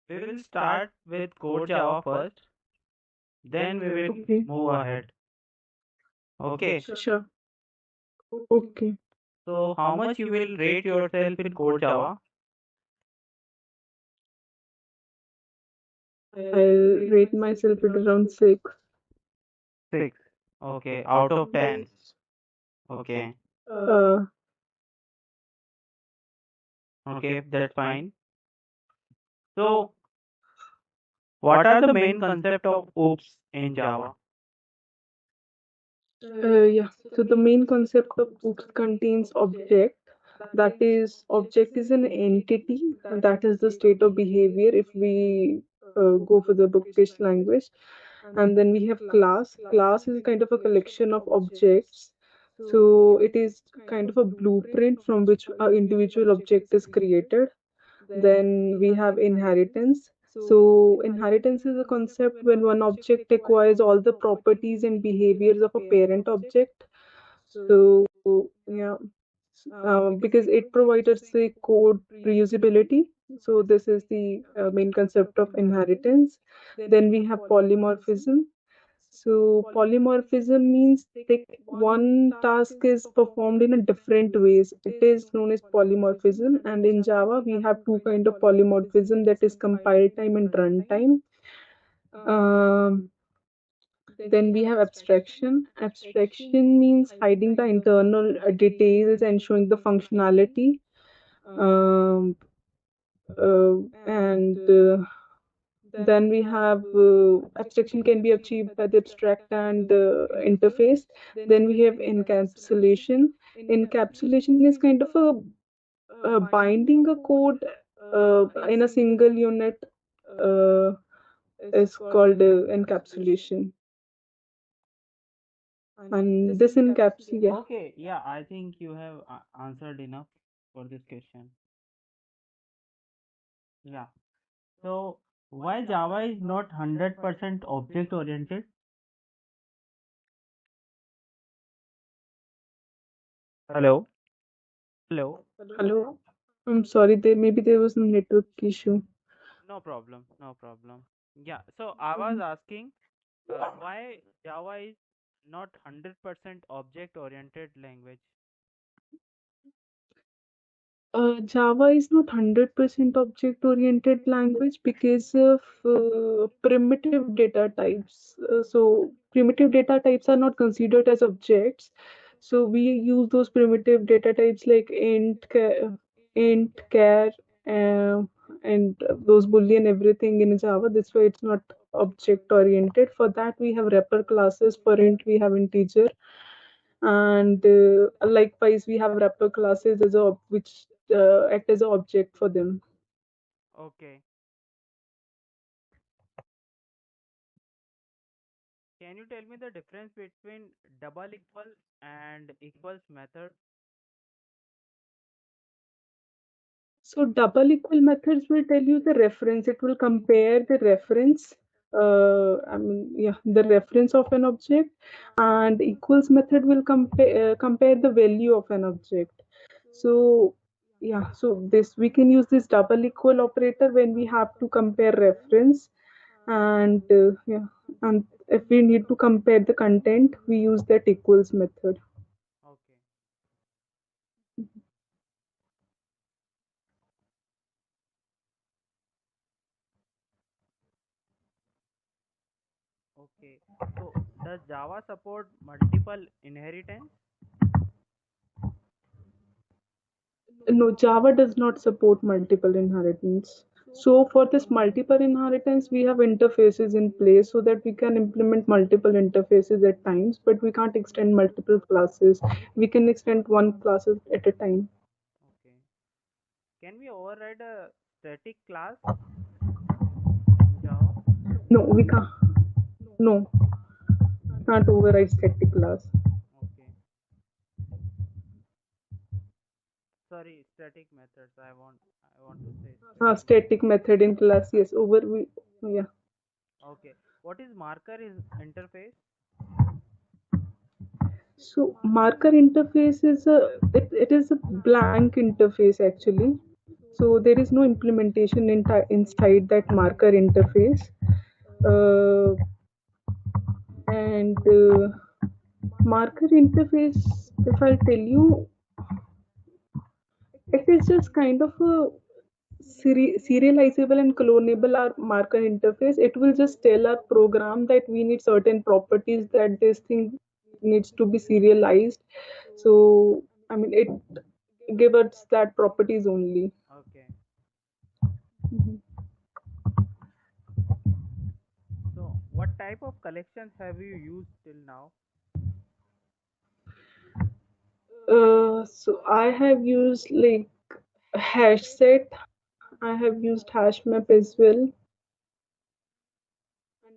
We will start with Core Java first, then we will Okay, move ahead. Okay. sure. Okay. So, how much you will rate yourself in Core Java? I'll rate myself at around 6. 6. Okay, out of 10. Okay. Uh, Okay, that's fine. So, what are the main concept of OOPs in Java? yeah. So the main concept of oops contains object. That is, object is an entity. That is the state of behavior if we go for the bookish language. And then we have class. Class is kind of a collection of objects. So it is kind of a blueprint from which an individual object is created. Then we have inheritance. So inheritance is a concept when one object acquires all the properties and behaviors of a parent object. So yeah, because it provides us the code reusability. So this is the main concept of inheritance. Then we have polymorphism. So polymorphism means that one task is performed in a different ways. It is known as polymorphism, and in Java we have two kind of polymorphism, that is compile time and runtime. Um, then we have abstraction. Abstraction means hiding the internal details and showing the functionality. Um, and then we have abstraction can be achieved by the abstract and interface. Then we have encapsulation. Encapsulation is kind of a binding a code in a single unit uh, is called encapsulation. And this encapsulation, Okay, yeah, I think you have answered enough for this question. Yeah. So, why Java is not 100% object oriented? Hello? Hello? yeah. Hello. I'm sorry, there was some network issue. No problem, no problem. Yeah, so I was asking why Java is not 100% object oriented language. Java is not 100% object-oriented language because of primitive data types. So primitive data types are not considered as objects. So we use those primitive data types like int, char, uh, and those boolean everything in Java. That's why it's not object-oriented. For that we have wrapper classes. For int we have integer, and likewise we have wrapper classes as a which act as an object for them. Okay. Can you tell me the difference between double equal and equals method? So double equal methods will tell you the reference. It will compare the reference, the reference of an object, and equals method will compare the value of an object. So yeah, so this we can use this double equal operator when we have to compare reference, and and if we need to compare the content, we use that equals method. Okay. Okay. So, does Java support multiple inheritance? No, Java does not support multiple inheritance. So for this multiple inheritance, we have interfaces in place so that we can implement multiple interfaces at times, but we can't extend multiple classes. We can extend one classes at a time. Okay. Can we override a static class in Java? No, we can't. No, can't override static class. Okay. Sorry, static methods. I want to say static. Static method in class, yes. Yeah. Okay. What is marker is interface? So marker interface is it is a blank interface actually. So there is no implementation inside that marker interface. Uh, and marker interface, if I'll tell you, it is just kind of a serializable and clonable our marker interface. It will just tell our program that we need certain properties, that this thing needs to be serialized. So I mean, it give us that properties only. Okay. Mhm. Okay. So, what type of collections have you used till now? So I have used like hash set. I have used hash map as well,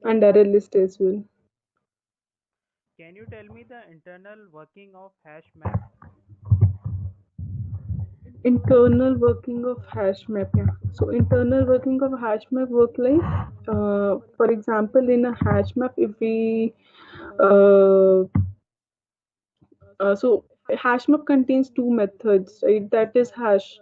and array list as well. Can you tell me the internal working of hash map? Internal working of hash map. Yeah. So internal working of hash map work like, for example, in a hash map, if we uh, so hash map contains two methods, right? That is hash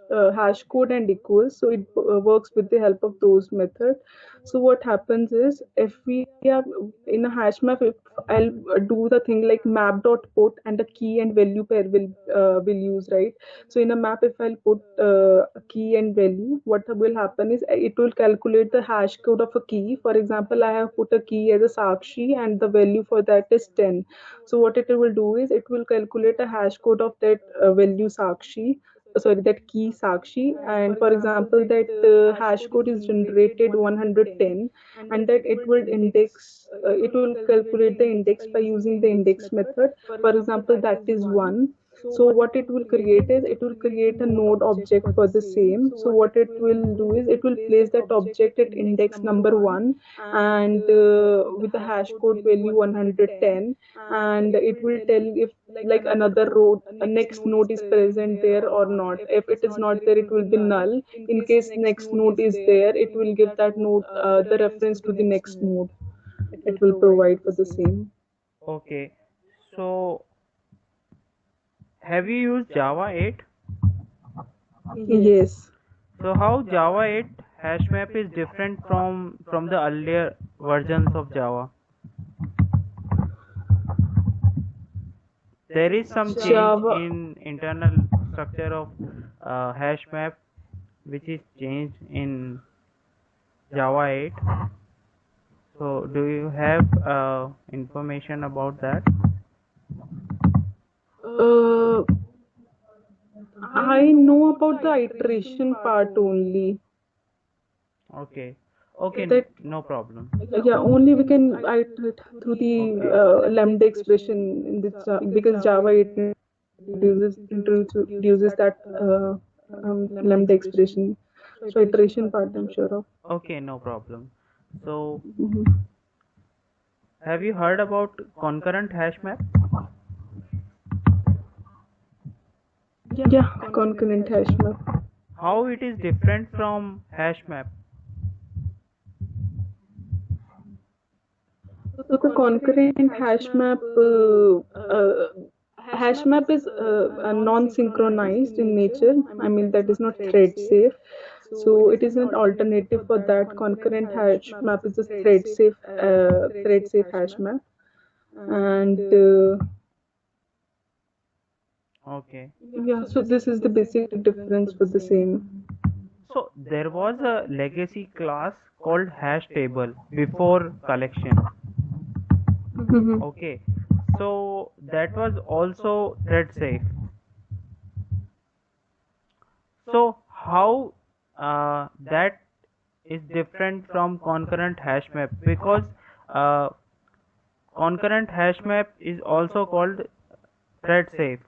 code and equals. So it works with the help of those methods. So what happens is, if we are in a hash map, if I'll do the thing like map dot put, and a key and value pair will use, right? So in a map, if I'll put a key and value, what will happen is it will calculate the hash code of a key. For example, I have put a key as a sakshi, and the value for that is 10. So what it will do is it will calculate a hash code of that value sakshi, sorry, that key sakshi. And for example, that hash code is generated 110, and that it will calculate the index by using the index method. For example, that is 1. So what it will create is it will create a node object for the same. So what it will do is it will place that object at index number 1, and with the hash code value 110, and it will tell if like another row, a next node is present there or not. If it is not there, it will be null. In case next node is there, it will give that node the reference to the next node. It will provide for the same. Okay. So, have you used Java 8? Yes. So, how Java 8 hash map is different from the earlier versions of Java? There is some change Java. in internal structure of hash map which is changed in Java 8. So, do you have information about that? Uh, I know about the iteration part only. Okay. Okay, That no problem. yeah, only we can iterate through the Okay. lambda expression in the because Java it introduces that lambda expression. So iteration part, I'm sure of. Okay, no problem. So, Mhm. have you heard about concurrent hash map? Yeah, concurrent hash map. How it is different from hash map? So the concurrent hash map is non-synchronized in nature. I mean, that is not thread safe. So it is an alternative for that. Concurrent hash map is a thread safe hash map. And Okay. yeah, so this is the basic difference for the same. So, there was a legacy class called hash table before collection. Mhm. Okay. So, that was also thread safe. So, how that is different from concurrent hash map? Because uh, concurrent hash map is also called thread safe.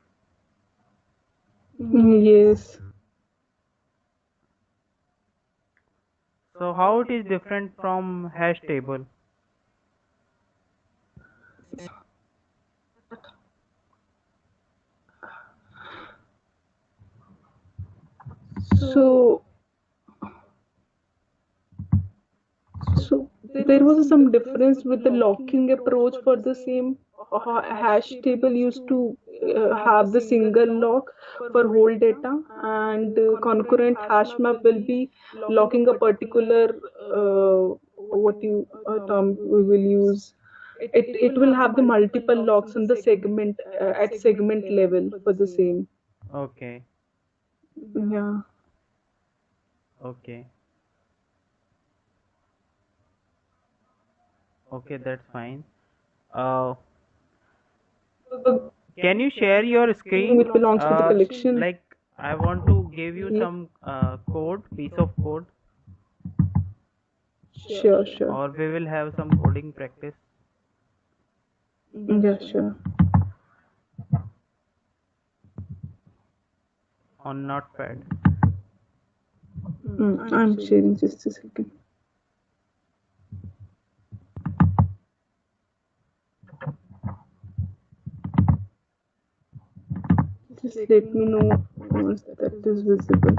Yes. So, how it is different from hash table? So So there was some difference with the locking approach for the same. Hash table used to have the single lock for whole data, and concurrent hash map will be locking a particular what you term we will use. It will have the multiple locks in the segment at segment level for the same. Okay. Yeah. Okay. Okay, that's fine. Uh, So can you share your screen? it belongs to the collection. Like I want to give you Yeah. some piece of code, Sure, sure. or we will have some coding practice Yeah, sure. on Notepad. I'm sharing just a second. Just let me know once that is visible.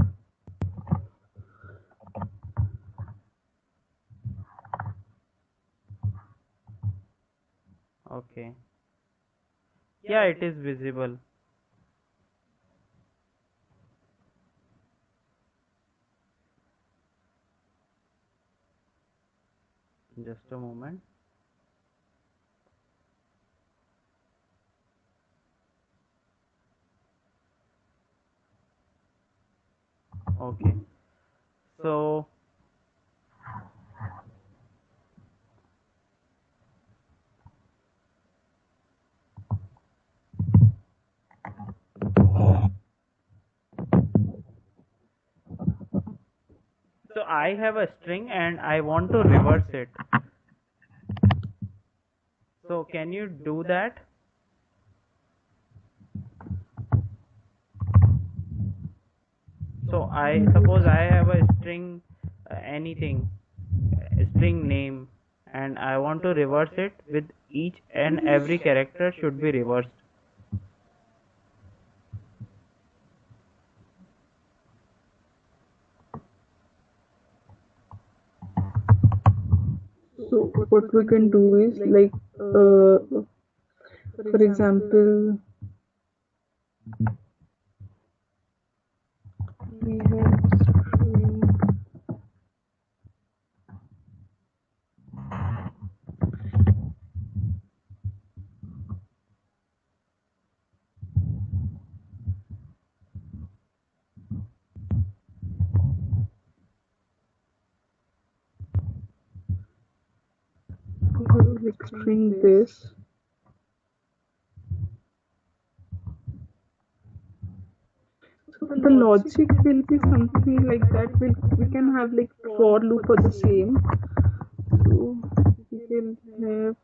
Okay. Yeah, it is visible. Just a moment. Okay. So so I have a string and I want to reverse it. So can you do that? So I suppose I have a string, anything, a string name, and I want to reverse it with each and every character should be reversed. So what we can do is like, for example, we have string. Like string this. So the logic will be something like that. We can have like for loop for the same. So we can have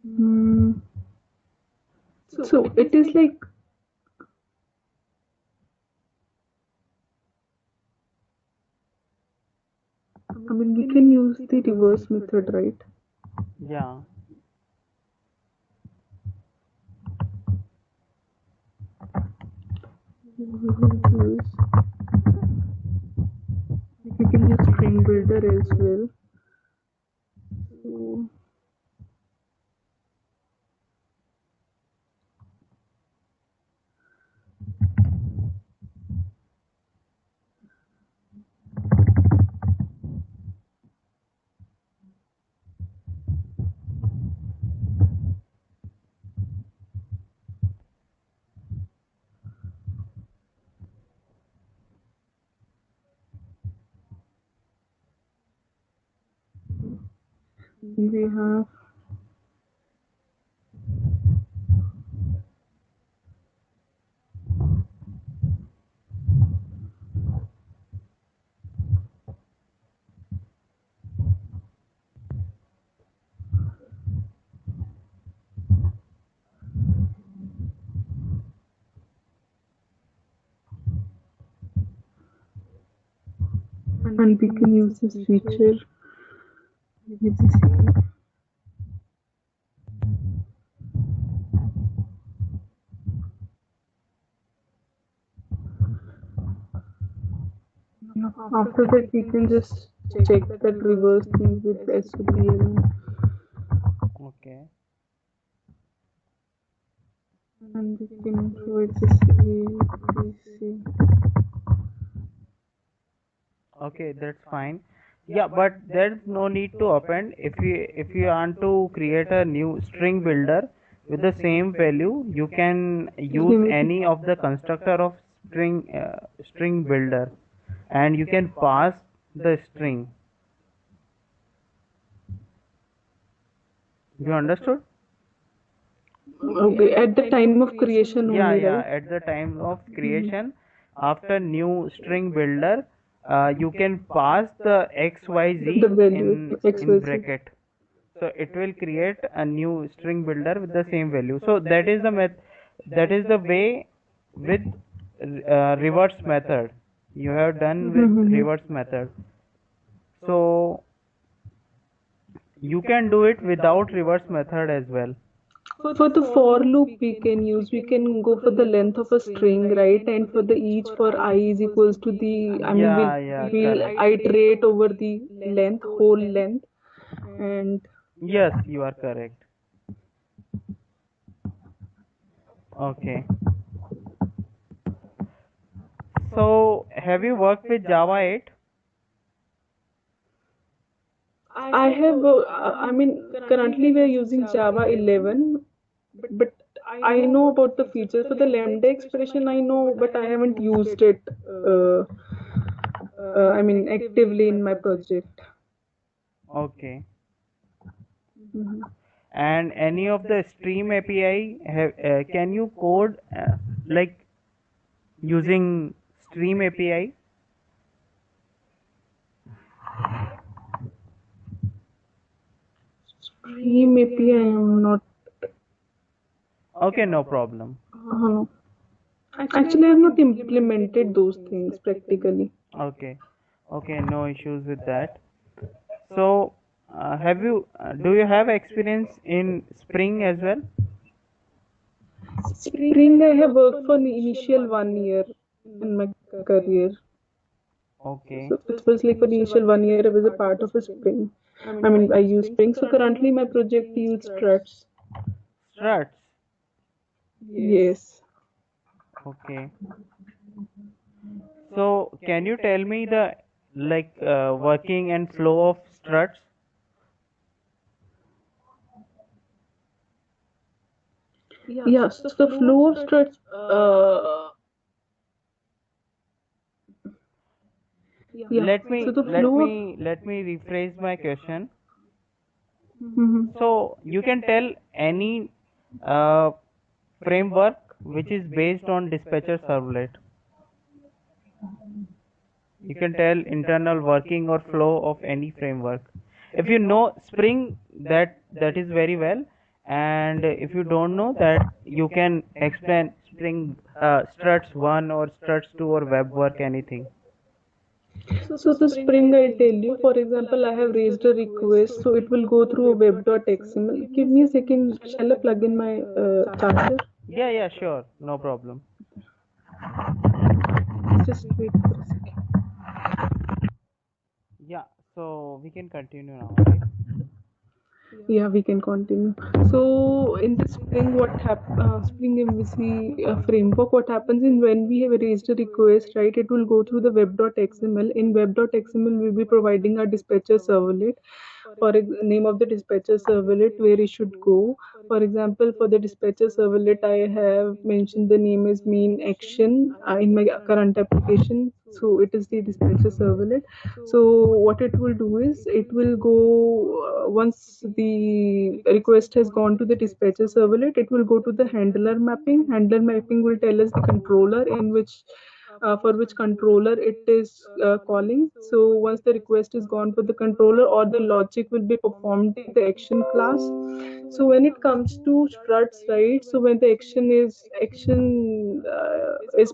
mm, so it is like, I mean, we can use the reverse method, right? Yeah. We will use, we can use string builder as well. So we have and we can use this feature. Let me see. After that, we can just check that reverse thing with SOPL Okay. and we can provide this ABC. Okay, that's fine. Yeah, but there's no need to append. If you want to create a new string builder with the same value, you can use any of the constructor of string builder, and you can pass the string. You understood? Okay, at the time of creation Yeah, only, yeah. right? At the time of Mhm. creation, after new string builder, you can pass the The XYZ value in XYZ. bracket. So it will create a new string builder with the same value. So that is the that is the way with reverse method. You have done with Mhm. reverse method. So you can do it without reverse method as well. For the for loop we can go for the length of a string, right? And for the each for I is equals to the, I mean, Yeah, yeah, we'll correct. iterate over the length, whole length, and Yes, you are correct. Okay. So have you worked with Java 8? I have, I mean, currently we are using Java 11, but I know about the features. For the lambda expression, I know, but I haven't used it, uh, I mean, actively in my project. Okay. Mhm. And any of the stream API can you code like using stream API? Stream API, I'm not. Okay, no problem. No. Actually, I have not implemented those things practically. Okay, okay, no issues with that. So, do you have experience in Spring as well? Spring, I have worked for the initial 1 year in my career. Okay, So it was like for the initial 1 year, I was a part of a Spring. I mean, I use Spring. So currently, my project uses struts. struts. Yes. Okay. So, can you tell me the working and flow of struts? Yeah. So the flow of struts. Yeah. Let So me the let flow of. me let me rephrase my question. Mhm. So you can tell any uh, framework which is based on dispatcher servlet. You can tell internal working or flow of any framework. If you know Spring, that is very well. And if you don't know that, you can explain Spring struts 1 or struts 2 or web work anything. So the Spring, I tell you, for example, I have raised a request, so it will go through a web.xml. Give me a second. Shall I plug in my charger? Yeah, yeah, sure, no problem. Just wait for a second. Yeah, so we can continue now, right? Yeah, we can continue. So in the Spring, Spring MVC framework, what happens in when we have raised a request, right? It will go through the web.xml. In web.xml, we'll be providing our dispatcher servlet. Name of the dispatcher servlet, where it should go. For example, for the dispatcher servlet, I have mentioned the name is main action in my current application. So it is the dispatcher servlet. So what it will do is it will go, once the request has gone to the dispatcher servlet, it will go to the handler mapping. Handler mapping will tell us the controller in which, for which controller it is calling. So once the request is gone for the controller, or the logic will be performed in the action class. So when it comes to struts, right? So when the action is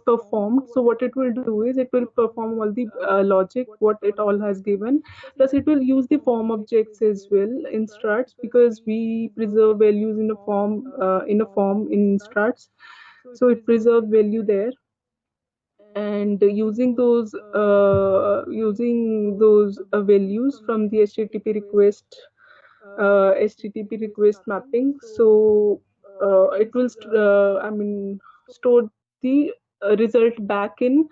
performed, so what it will do is it will perform all the logic what it all has given. Plus, it will use the form objects as well in struts, because we preserve values in a form in struts. So it preserves value there. and using those values from the HTTP request mapping. So it will store the result back in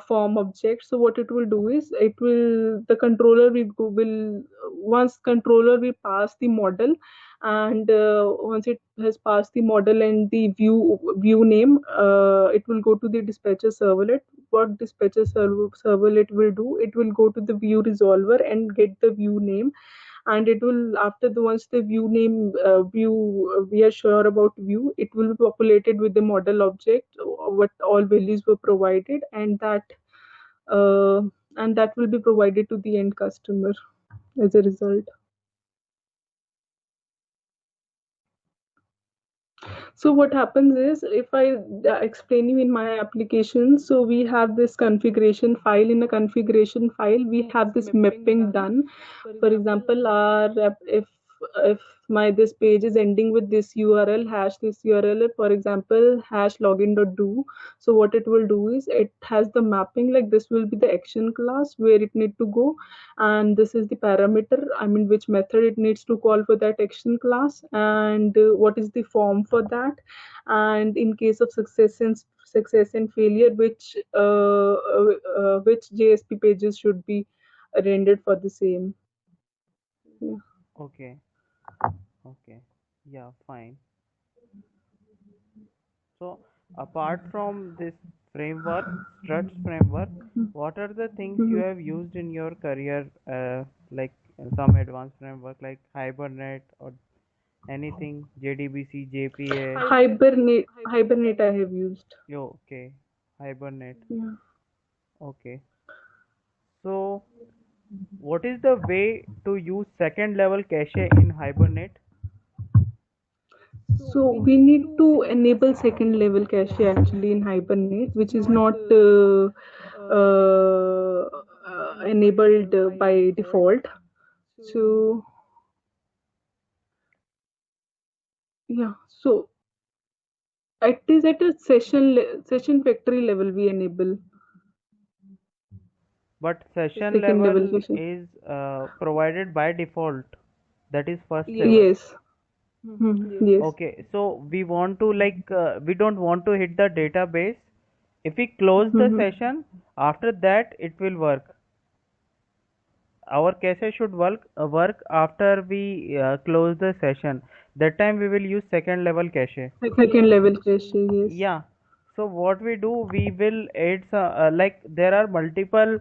form object. So what it will do is, it will the controller will once controller will pass the model, and once it has passed the model and the view name, it will go to the dispatcher servlet. What servlet will do, it will go to the view resolver and get the view name, and it will, after the once the view name we are sure about view, it will be populated with the model object, what all values were provided, uh, and that will be provided to the end customer as a result. So what happens is, if I explain you in my application, so we have this configuration file. In a configuration file, we have this mapping done. For example, if my this page is ending with this URL, hash this URL, for example, hash login.do. So what it will do is, it has the mapping, like this will be the action class where it need to go, and this is the parameter, I mean which method it needs to call for that action class, and what is the form for that, and in case of success and failure, which JSP pages should be rendered for the same. Yeah. Okay. Okay. Yeah, fine. So, apart from this framework, Struts framework, what are the things you Mhm. have used in your career, like some advanced framework like Hibernate or anything, JDBC, JPA? Hibernate I have used. Yo, okay, Hibernate. Yeah. Okay. So, what is the way to use second level cache in Hibernate? So we need to enable second level cache actually in Hibernate, which is not enabled by default. So yeah, so it is at a session factory level we enable But session second level level cache. is provided by default. That is first level. Yes. Yes. Okay, so we want to we don't want to hit the database. If we close the Mhm. session, after that it will work. Our cache should work after we close the session. That time we will use second level cache. Second level cache, yes. Yeah. So what we do, we will add some, there are multiple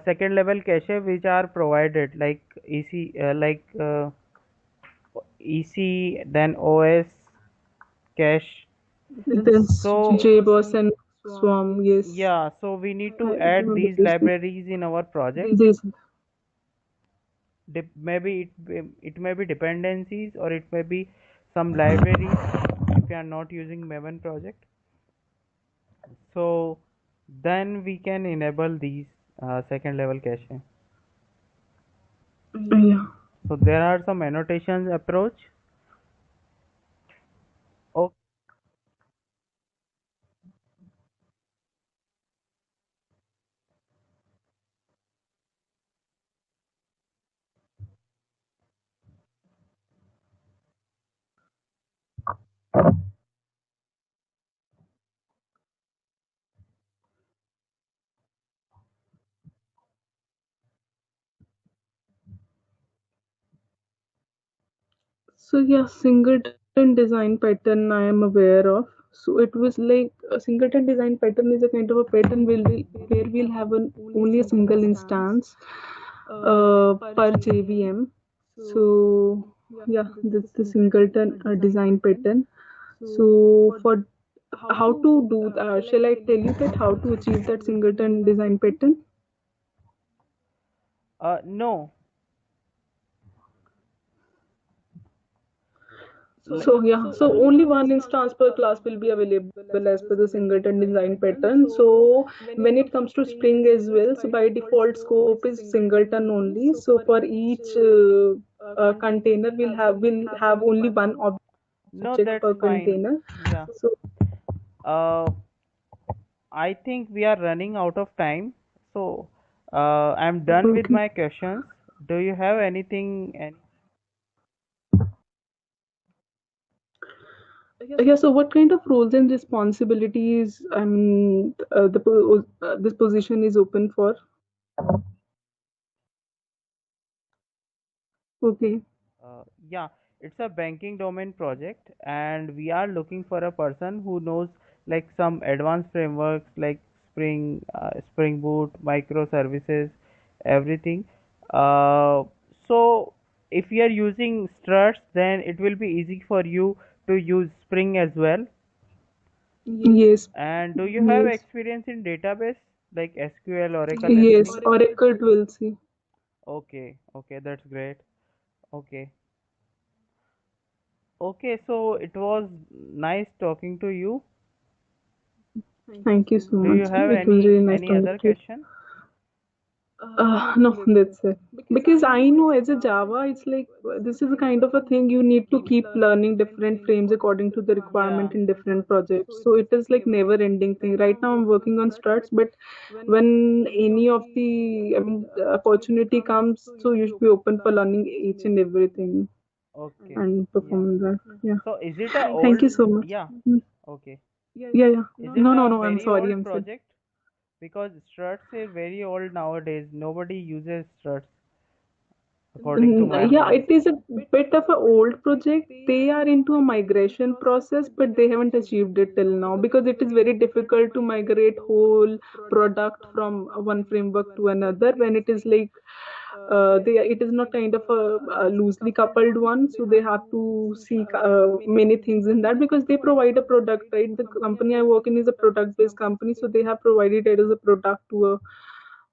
second level cache which are provided like EC, then OS cache. That's So JBoss and Swarm, yes. yeah, so we need to I add remember these this. libraries in our project. This. Maybe it may be dependencies, or it may be some libraries if you are not using Maven project. So then we can enable these second level cache. Yeah. So there are some annotations approach. Oh, So yeah, singleton design pattern I am aware of. So it was like a singleton design pattern is a kind of a pattern where we'll have only a single instance per JVM. So yeah, that's the singleton design pattern. So for how to do shall I tell you that how to achieve that singleton design pattern? no. L- So yeah, so only one instance per class will be available as per the singleton design pattern. So when it comes to Spring as well, so by default scope is singleton only. So for each container, will have only one no, object that's per fine. container. Yeah. So Uh, I think we are running out of time. So I'm done with Okay. my questions. Do you have anything? Any? Yeah, so what kind of roles and responsibilities this position is open for? Okay. Yeah, it's a banking domain project, and we are looking for a person who knows like some advanced frameworks like Spring Boot, microservices, everything. Uh, so if you are using struts, then it will be easy for you to use Spring as well. Yes. And do you have Yes. experience in database like SQL, Oracle, Yes. anything? Oracle will see. Okay, okay, that's great. Okay. Okay, so it was nice talking to you. Thank you so Do you much. have It was really nice any talking other to you. question? No, that's it. Because I know as a Java, it's like this is a kind of a thing you need to keep learning different frames according to the Yeah. requirement in different projects. So it is like never ending thing. Right now I'm working on struts, but when any of the opportunity comes, so you should be open for learning each and everything Okay. and Yeah. perform that. Yeah. So is it a Thank old? you so much. Yeah. Mm. Okay. Yeah, yeah. Is it No, no, a no. I'm very sorry. old I'm sorry. project? Because struts are very old nowadays. Nobody uses struts, according to my Yeah, knowledge. it is a bit of an old project. They are into a migration process, but they haven't achieved it till now because it is very difficult to migrate whole product from one framework to another when it is like it is not kind of a loosely coupled one, so they have to seek many things in that because they provide a product, right? The company I work in is a product based company, so they have provided it as a product to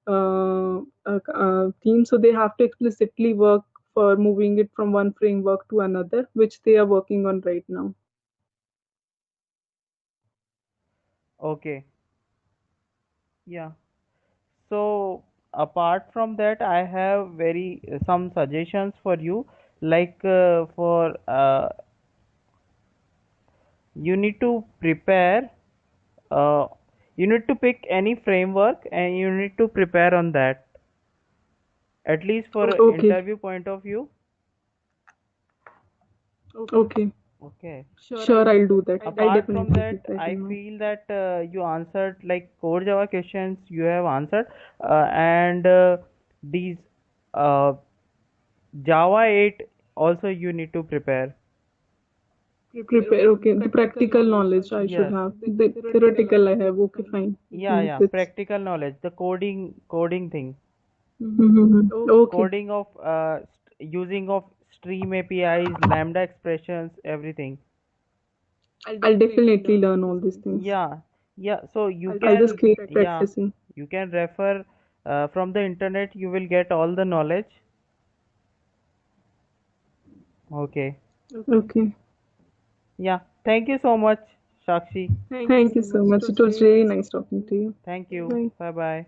a team, so they have to explicitly work for moving it from one framework to another, which they are working on right now. Okay. Yeah. So apart from that, I have very some suggestions for you. Like for you need to prepare. Uh, you need to pick any framework and you need to prepare on that. At least for Okay, interview point of view. okay. Okay. Sure, I'll do that. I'll Apart from definitely that, keep that I in mind. feel that you answered like core Java questions you have answered, and these uh, Java 8 also you need to prepare. Prepare, okay. The practical knowledge I should Yes. have. The theoretical I have. Okay, fine. Yeah, yeah. That's Practical knowledge, the coding thing, okay. coding of using of stream APIs, Lambda expressions, everything. I'll definitely learn all these things. Yeah, yeah. So you I'll just can, keep yeah, practicing. you can refer from the internet. You will get all the knowledge. Okay. Okay. Yeah. Thank you so much, Shakshi. Thank you so much. It was really nice talking to you. Thank you. Bye. Bye bye.